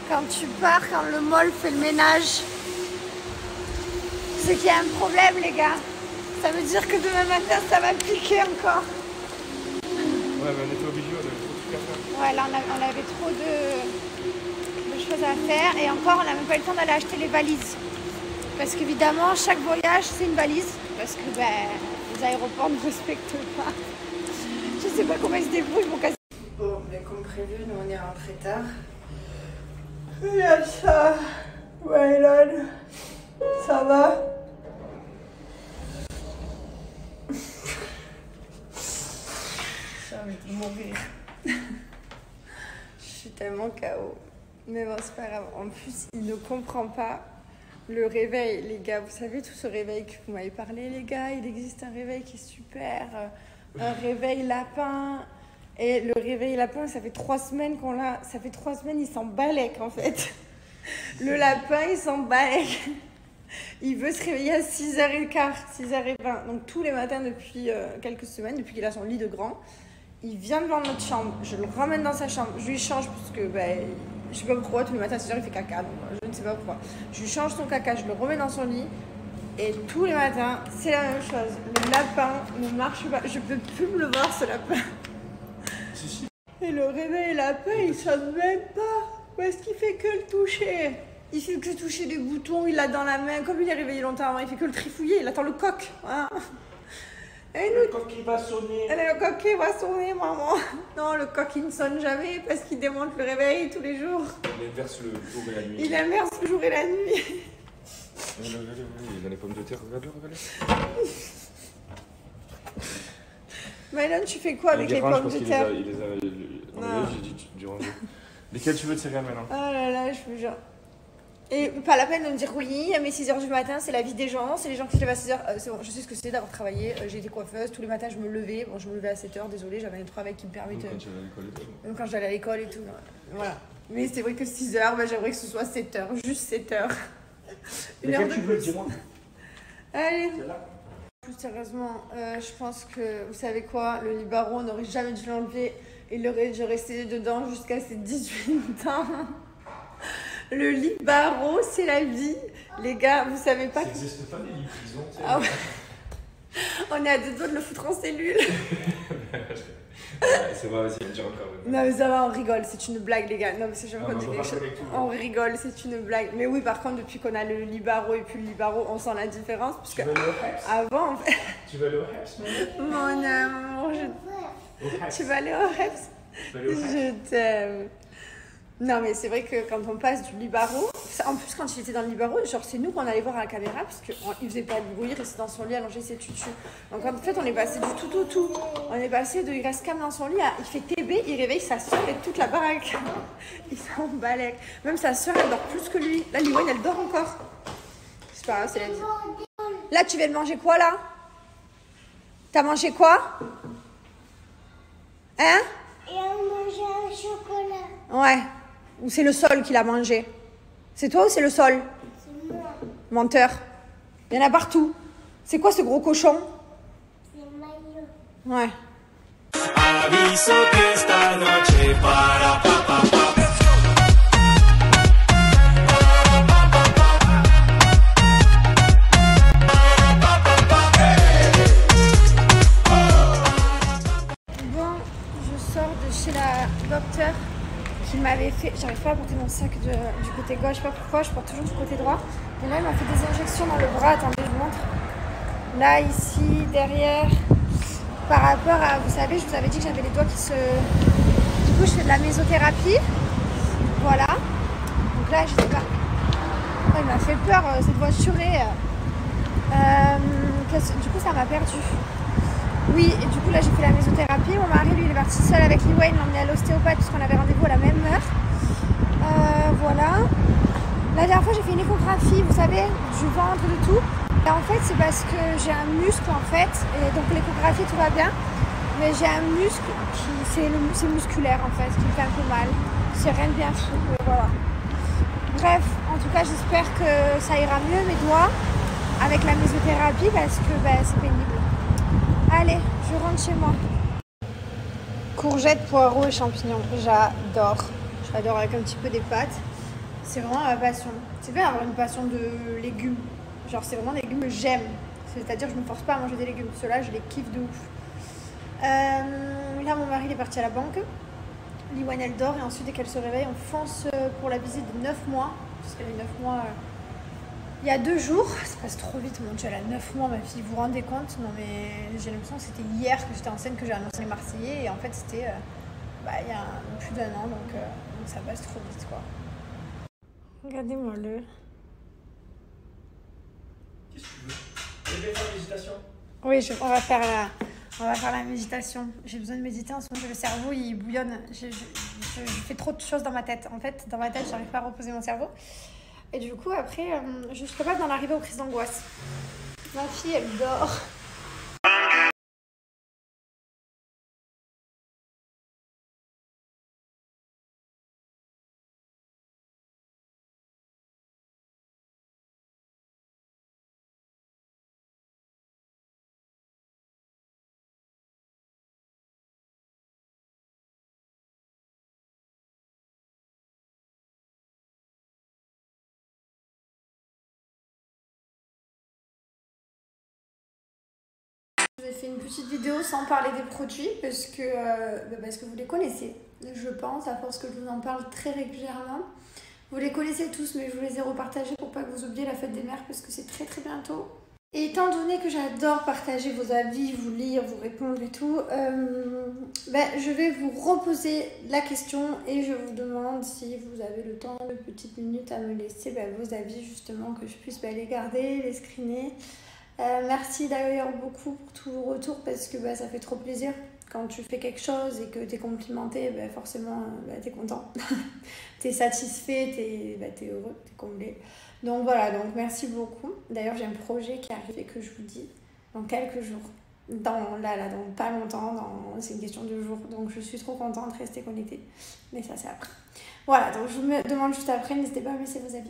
quand tu pars, quand le mall fait le ménage, c'est qu'il y a un problème, les gars. Ça veut dire que demain matin, ça va piquer encore. Ouais, mais on était obligés, on avait trop de trucs à faire. Ouais, là, on avait trop de choses à faire. Et encore, on n'a même pas eu le temps d'aller acheter les valises. Parce qu'évidemment, chaque voyage, c'est une valise. Parce que les aéroports ne respectent pas. Je sais pas comment ils se débrouillent pour casser. Bon, mais comme prévu, nous, on est rentré tard. Il y a ça. Waylon. Ça va? J'ai envie de mourir. Je suis tellement KO. Mais bon, c'est pas grave. En plus, il ne comprend pas le réveil, les gars. Vous savez, tout ce réveil que vous m'avez parlé, les gars, il existe un réveil qui est super. Un réveil lapin. Et le réveil lapin, ça fait 3 semaines qu'on l'a. Ça fait 3 semaines, il s'en balèque, en fait. Le lapin, il s'en balèque. Il veut se réveiller à 6h15, 6h20. Donc tous les matins depuis quelques semaines, depuis qu'il a son lit de grand, il vient devant notre chambre. Je le ramène dans sa chambre. Je lui change parce que je sais pas pourquoi, tous les matins à 6h il fait caca. Donc je ne sais pas pourquoi. Je lui change son caca, je le remets dans son lit. Et tous les matins, c'est la même chose. Le lapin ne marche pas. Je peux plus me le voir, ce lapin. Et le réveil lapin, il sonne même pas. Parce qu'il fait que le toucher. Il fait que toucher des boutons, il l'a dans la main. Comme il est réveillé longtemps, il fait que le trifouiller, il attend le coq. Hein. Et Le coq qui va sonner. Le coq qui va sonner, maman. Non, le coq il ne sonne jamais parce qu'il démonte le réveil tous les jours. Il inverse le jour et la nuit. Il inverse le jour et la nuit. Il est dans les pommes de terre, regarde-le, regarde-le. Maëlon, tu fais quoi avec les pommes de terre? Il les a j'ai dit du ranger. Lesquels tu veux de céréales maintenant? Oh là là, je me jure. Et pas la peine de me dire oui, à mes 6h du matin, c'est la vie des gens, c'est les gens qui se lèvent à 6h. C'est bon, je sais ce que c'est d'avoir travaillé, j'ai été coiffeuse, tous les matins je me levais, bon je me levais à 7h, désolée, j'avais un travail qui me permettait. Quand tu allais à l'école et tout. Même quand j'allais à l'école et tout, voilà. Mais c'est vrai que 6h, j'aimerais que ce soit 7h, juste 7h. Lesquels tu veux, dis-moi. Allez. Plus sérieusement, je pense que, vous savez quoi, le Libaro, on n'aurait jamais dû l'enlever, il aurait dû rester dedans jusqu'à ses 18 ans. Le Libaro, c'est la vie. Les gars, vous savez pas. Ça n'existe pas des lits prison, tu sais. Ah ouais. On est à 2 doigts de le foutre en cellule. C'est vrai, vas-y, dis encore. Non, mais ça va, on rigole, c'est une blague, les gars. Non, mais c'est jamais quand quelque chose. On rigole, c'est une blague. Mais oui, par contre, depuis qu'on a le Libaro et puis le Libaro, on sent la différence. Parce que avant, en fait. Tu vas aller au Reps, Mon amour, tu vas aller au Reps? Je t'aime. Non, mais c'est vrai que quand on passe du Libaro, en plus quand il était dans le Libaro, genre c'est nous qu'on allait voir à la caméra parce qu'il faisait pas de bruit, il restait dans son lit allongé ses tutus. Donc en fait on est passé du tout au tout. On est passé de il reste calme dans son lit à il fait TB, il réveille sa soeur et toute la baraque. Il s'en balèque. Même sa soeur elle dort plus que lui. Là Liwane elle dort encore. C'est pas grave, c'est la vie. Là tu viens de manger quoi là? T'as mangé quoi? Hein? Et on mangeait un chocolat. Ouais. Ou c'est le sol qui l'a mangé? C'est toi ou c'est le sol? C'est moi. Menteur. Il y en a partout. C'est quoi ce gros cochon? C'est maillot. Ouais. Aviso que esta noche para pa pa pa. Bon, je sors de chez la docteure qui m'avait fait. J'arrive pas à porter mon sac du côté gauche, je sais pas pourquoi, je porte toujours du côté droit. Et là, elle m'a fait des injections dans le bras. Attendez, je vous montre. Là, ici, derrière. Par rapport à, vous savez, je vous avais dit que j'avais les doigts qui se... Du coup, je fais de la mésothérapie. Voilà. Donc là, j'étais pas... Oh, il m'a fait peur, cette voiturée. Du coup, ça m'a perdu. Oui, et du coup, là, j'ai fait la mésothérapie. Mon mari, lui, il est parti seul avec Liwane, il l'a emmené à l'ostéopathe puisqu'on avait rendez-vous à la même heure. Voilà. La dernière fois, j'ai fait une échographie, vous savez, du ventre, de tout. Et en fait, c'est parce que j'ai un muscle, en fait. Et donc, l'échographie, tout va bien. Mais j'ai un muscle qui, c'est musculaire, en fait, qui me fait un peu mal. C'est rien de bien fou, mais voilà. Bref, en tout cas, j'espère que ça ira mieux, mes doigts, avec la mésothérapie, parce que c'est pénible. Allez, je rentre chez moi. Courgettes, poireaux et champignons, j'adore. J'adore avec un petit peu des pâtes. C'est vraiment ma passion. C'est bien d'avoir une passion de légumes. Genre, c'est vraiment des légumes que j'aime. C'est-à-dire que je me force pas à manger des légumes. Ceux-là, je les kiffe de ouf. Là, mon mari il est parti à la banque. Liwan, elle dort. Et ensuite, dès qu'elle se réveille, on fonce pour la visite de 9 mois. Parce qu'elle a eu 9 mois il y a 2 jours. Ça passe trop vite, mon Dieu. Elle a 9 mois, ma fille. Vous vous rendez compte? Non, mais j'ai l'impression que c'était hier que j'étais enceinte, que j'ai annoncé les Marseillais. Et en fait, c'était il y a plus d'1 an. Donc ça passe trop vite, quoi. Regardez-moi le. Qu'est-ce que tu veux? Tu veux faire la méditation? Oui, on va faire la méditation. J'ai besoin de méditer en ce moment. Le cerveau, il bouillonne. Je fais trop de choses dans ma tête. En fait, dans ma tête, j'arrive pas à reposer mon cerveau. Et du coup, après, je suis capable d'en arriver aux crises d'angoisse. Ma fille, elle dort. Je vous ai fait une petite vidéo sans parler des produits parce que vous les connaissez, je pense, à force que je vous en parle très régulièrement. Vous les connaissez tous, mais je vous les ai repartagés pour pas que vous oubliez la fête des mères parce que c'est très très bientôt. Et étant donné que j'adore partager vos avis, vous lire, vous répondre et tout, je vais vous reposer la question et je vous demande si vous avez le temps, de petites minutes à me laisser vos avis justement, que je puisse les garder, les screener. Merci d'ailleurs beaucoup pour tous vos retours parce que ça fait trop plaisir quand tu fais quelque chose et que t'es complimenté, forcément t'es content, t'es satisfait, t'es heureux, t'es comblé. Donc voilà, donc merci beaucoup. D'ailleurs j'ai un projet qui arrive et que je vous dis dans quelques jours, dans pas longtemps, c'est une question de jours, donc je suis trop contente, restez connectés, mais ça c'est après. Voilà, donc je vous demande juste après, n'hésitez pas à me laisser vos avis.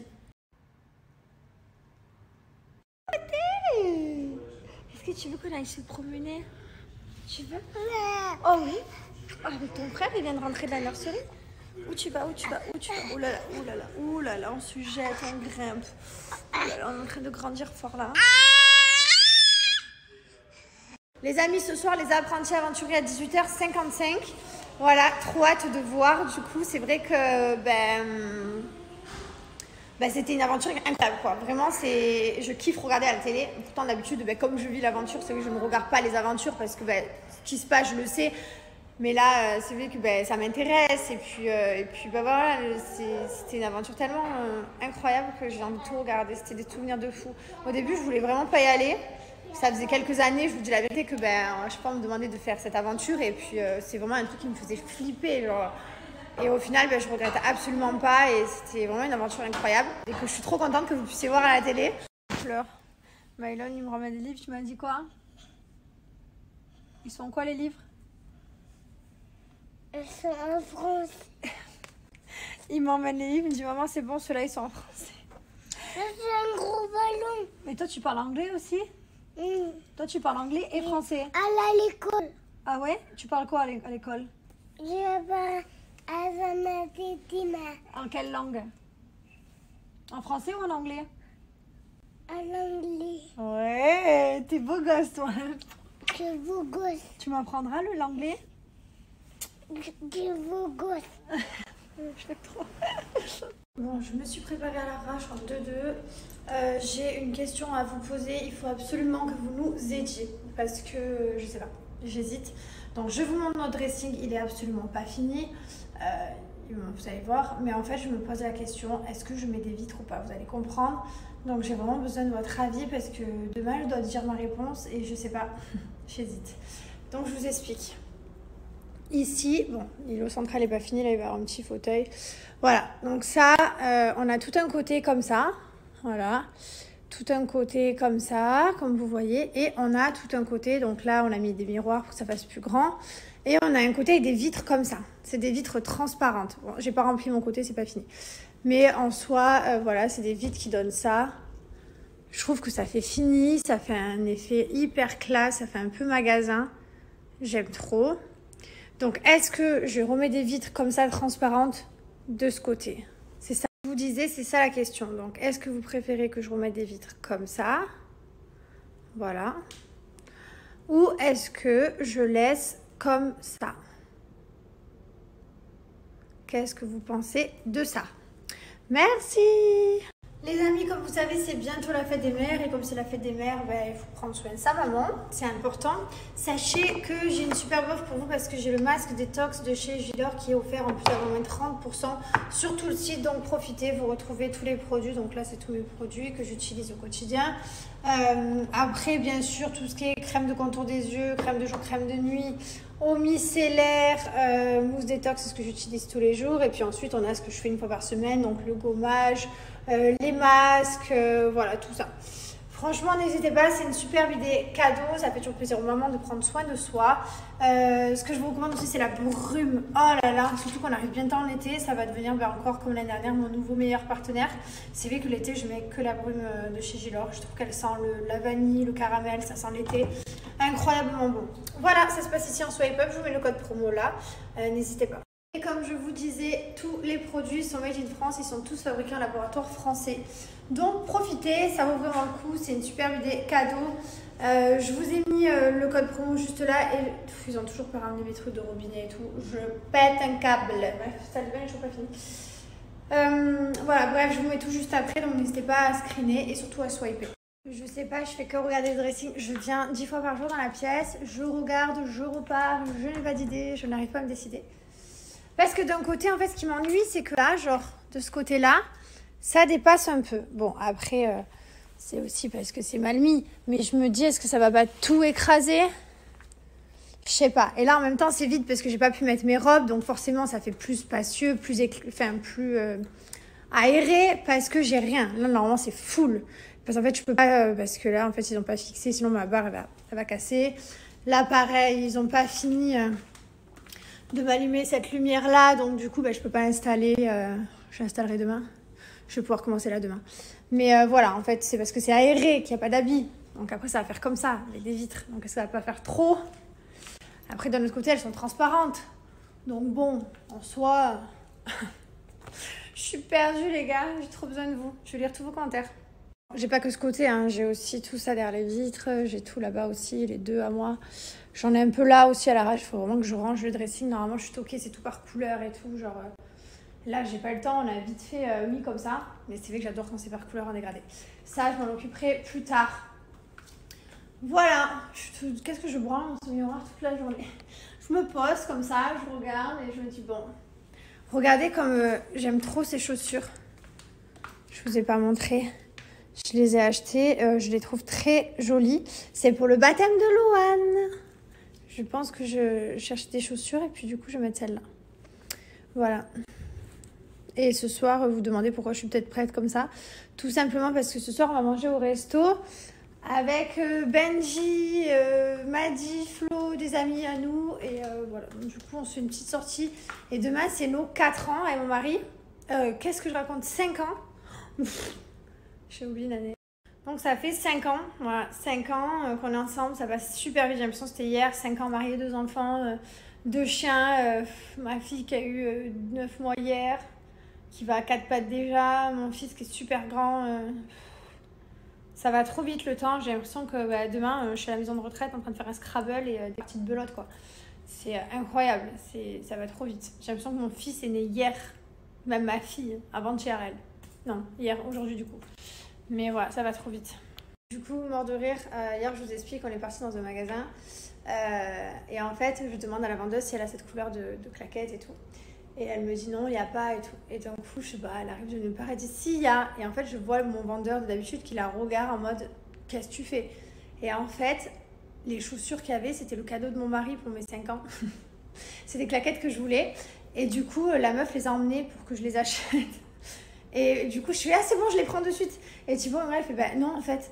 Est-ce que tu veux qu'on aille se promener? Tu veux? Oh oui. Avec ton frère, il vient de rentrer de la nurserie. Où tu vas? Oh là là, oh là là, oh là là, on se jette, on grimpe. Oh là là, on est en train de grandir fort là. Les amis, ce soir, les apprentis aventuriers à 18h55. Voilà, trop hâte de voir. Du coup, c'est vrai que c'était une aventure incroyable, quoi. Vraiment, je kiffe regarder à la télé. Pourtant, d'habitude, comme je vis l'aventure, c'est vrai que je ne regarde pas les aventures parce que ce qui se passe, je le sais. Mais là, c'est vrai que ça m'intéresse. Et puis voilà, c'était une aventure tellement incroyable que j'ai envie de tout regarder. C'était des souvenirs de fou. Au début, je voulais vraiment pas y aller. Ça faisait quelques années, je vous dis la vérité, que je sais pas, on me demandait de faire cette aventure. Et puis, c'est vraiment un truc qui me faisait flipper, genre. Et au final, je regrette absolument pas et c'était vraiment une aventure incroyable. Et que je suis trop contente que vous puissiez voir à la télé. Fleur, Mylon, il me ramène des livres, tu m'as dit quoi? Ils sont quoi les livres? Ils sont en France. Il m'emmène les livres, il me dit maman c'est bon, ceux-là ils sont en français. C'est un gros ballon. Mais toi tu parles anglais aussi? Toi tu parles anglais et français? À l'école. Ah ouais? Tu parles quoi à l'école? Je parle à En quelle langue? En français ou en anglais? en anglais. Ouais, t'es beau gosse toi. Je vous gosse. Tu m'apprendras l'anglais? Je vous gosse. Je l'aime trop. Bon, je me suis préparée à l'arrache en 2-2. J'ai une question à vous poser. Il faut absolument que vous nous aidiez parce que je sais pas, j'hésite. Donc je vous montre notre dressing, il est absolument pas fini. Vous allez voir, mais en fait je me pose la question, est-ce que je mets des vitres ou pas? Vous allez comprendre. Donc j'ai vraiment besoin de votre avis parce que demain je dois dire ma réponse et je sais pas, j'hésite. Donc je vous explique. Ici, bon, l'îlot central n'est pas fini, là il va y avoir un petit fauteuil. Voilà, donc ça, on a tout un côté comme ça, voilà. Tout un côté comme ça, comme vous voyez. Et on a tout un côté, donc là on a mis des miroirs pour que ça fasse plus grand. Et on a un côté avec des vitres comme ça. C'est des vitres transparentes. Bon, j'ai pas rempli mon côté, c'est pas fini. Mais en soi, voilà, c'est des vitres qui donnent ça. Je trouve que ça fait fini, ça fait un effet hyper classe, ça fait un peu magasin. J'aime trop. Donc, est-ce que je remets des vitres comme ça, transparentes, de ce côté? C'est ça. Je vous disais, c'est ça la question. Donc, est-ce que vous préférez que je remette des vitres comme ça? Voilà. Ou est-ce que je laisse comme ça? Qu'est-ce que vous pensez de ça? Merci! Les amis, comme vous savez, c'est bientôt la fête des mères. Et comme c'est la fête des mères, ben, il faut prendre soin de sa maman. C'est important. Sachez que j'ai une superbe offre pour vous parce que j'ai le masque détox de chez Gilor qui est offert en plus d'avoir moins 30% sur tout le site. Donc profitez, vous retrouvez tous les produits. Donc là, c'est tous mes produits que j'utilise au quotidien. Après, bien sûr, tout ce qui est crème de contour des yeux, crème de jour, crème de nuit, eau micellaire, mousse détox, c'est ce que j'utilise tous les jours. Et puis ensuite, on a ce que je fais une fois par semaine, donc le gommage, les masques, voilà, tout ça. Franchement, n'hésitez pas, c'est une superbe idée cadeau. Ça fait toujours plaisir aux mamans de prendre soin de soi. Ce que je vous recommande aussi, c'est la brume. Oh là là, surtout qu'on arrive bientôt en été, ça va devenir encore comme l'année dernière mon nouveau meilleur partenaire. C'est vrai que l'été, je mets que la brume de chez Gilor. Je trouve qu'elle sent la vanille, le caramel, ça sent l'été. Incroyablement bon. Voilà, ça se passe ici en Swipe Up. Je vous mets le code promo là. N'hésitez pas. Et comme je vous disais, tous les produits sont made in France, ils sont tous fabriqués en laboratoire français. Donc profitez, ça vaut vraiment le coup, c'est une superbe idée cadeau. Je vous ai mis le code promo juste là et ils ont toujours pas ramené mes trucs de robinet et tout. Je pète un câble. Bref, ça le je suis pas fini. Voilà, bref, je vous mets tout juste après, donc n'hésitez pas à screener et surtout à swiper. Je sais pas, je fais que regarder le dressing. Je viens 10 fois par jour dans la pièce, je regarde, je repars, je n'ai pas d'idée, je n'arrive pas à me décider. Parce que d'un côté, en fait, ce qui m'ennuie, c'est que là, genre, de ce côté-là, ça dépasse un peu. Bon, après, c'est aussi parce que c'est mal mis. Mais je me dis, est-ce que ça va pas tout écraser? Je sais pas. Et là, en même temps, c'est vide parce que j'ai pas pu mettre mes robes. Donc, forcément, ça fait plus spacieux, plus aéré parce que j'ai rien. Là, normalement, c'est full. Parce qu'en fait, je peux pas... parce que là, en fait, ils ont pas fixé. Sinon, ma barre, elle va casser. Là, pareil, ils ont pas fini... de m'allumer cette lumière là, donc du coup je peux pas installer, je l'installerai demain, je vais pouvoir commencer là demain, mais voilà, en fait c'est parce que c'est aéré qu'il n'y a pas d'habits, donc après ça va faire comme ça avec des vitres, donc est-ce que ça va pas faire trop? Après d'un autre côté elles sont transparentes, donc bon, en soi je suis perdue les gars, j'ai trop besoin de vous, je vais lire tous vos commentaires. J'ai pas que ce côté, hein. J'ai aussi tout ça derrière les vitres, j'ai tout là-bas aussi, les deux à moi. J'en ai un peu là aussi à l'arrache, il faut vraiment que je range le dressing. Normalement, je suis toquée, c'est tout par couleur et tout. Genre, là, j'ai pas le temps, on a vite fait mis comme ça. Mais c'est vrai que j'adore quand c'est par couleur en dégradé. Ça, je m'en occuperai plus tard. Voilà. Qu'est-ce que je branle dans ce miroir toute la journée? Je me pose comme ça, je regarde et je me dis bon. Regardez comme j'aime trop ces chaussures. Je vous ai pas montré. Je les ai achetées, je les trouve très jolies. C'est pour le baptême de Loane. Je pense que je cherche des chaussures et puis du coup, je vais mettre celle-là. Voilà. Et ce soir, vous vous demandez pourquoi je suis peut-être prête comme ça. Tout simplement parce que ce soir, on va manger au resto avec Benji, Madi, Flo, des amis à nous. Et voilà, donc, du coup, on se fait une petite sortie. Et demain, c'est nos 4 ans avec mon mari. Qu'est-ce que je raconte? 5 ans. J'ai oublié l'année. Donc ça fait 5 ans, voilà, 5 ans qu'on est ensemble, ça passe super vite, j'ai l'impression que c'était hier, 5 ans mariés, 2 enfants, 2 chiens, ma fille qui a eu 9 mois hier, qui va à 4 pattes déjà, mon fils qui est super grand, ça va trop vite le temps, j'ai l'impression que demain je suis à la maison de retraite en train de faire un Scrabble et des petites belotes quoi. C'est incroyable, ça va trop vite. J'ai l'impression que mon fils est né hier, même ma fille, avant-hier elle. Non, hier, aujourd'hui du coup. Mais voilà, ça va trop vite. Du coup, mort de rire, hier je vous explique qu'on est parti dans un magasin et en fait je demande à la vendeuse si elle a cette couleur de claquette et tout. Et elle me dit non, il n'y a pas et tout. Et d'un coup, je sais pas, elle arrive de nulle part, elle dit si, il y a. Et en fait, je vois mon vendeur d'habitude qui la regarde en mode qu'est-ce que tu fais? Et en fait, les chaussures qu'il y avait, c'était le cadeau de mon mari pour mes 5 ans. C'est des claquettes que je voulais. Et du coup, la meuf les a emmenées pour que je les achète. Et du coup, je suis ah, c'est bon, je les prends de suite. Et Thibaut, elle fait bah non, en fait,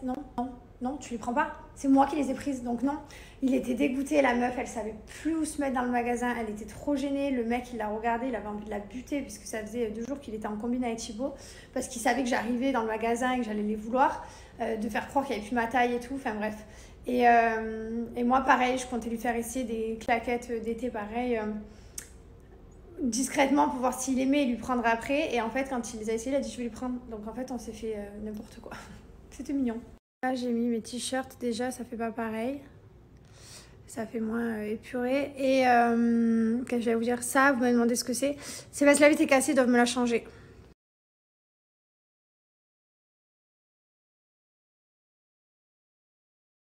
non, tu les prends pas. C'est moi qui les ai prises, donc non. Il était dégoûté, la meuf, elle savait plus où se mettre dans le magasin. Elle était trop gênée. Le mec, il l'a regardé, il avait envie de la buter, puisque ça faisait 2 jours qu'il était en combine avec Thibaut, parce qu'il savait que j'arrivais dans le magasin et que j'allais les vouloir, de faire croire qu'il n'y avait plus ma taille et tout. Enfin bref. Et moi, pareil, je comptais lui faire essayer des claquettes d'été, pareil. discrètement pour voir s'il aimait et lui prendre après. Et en fait, quand il les a essayés, il a dit je vais les prendre. Donc en fait, on s'est fait n'importe quoi. C'était mignon. Là, j'ai mis mes t-shirts. Déjà, ça fait pas pareil. Ça fait moins épuré. Et qu'est-ce que je vais vous dire? Ça, vous m'avez demandé ce que c'est. C'est parce que la vitre est cassée, ils doivent me la changer.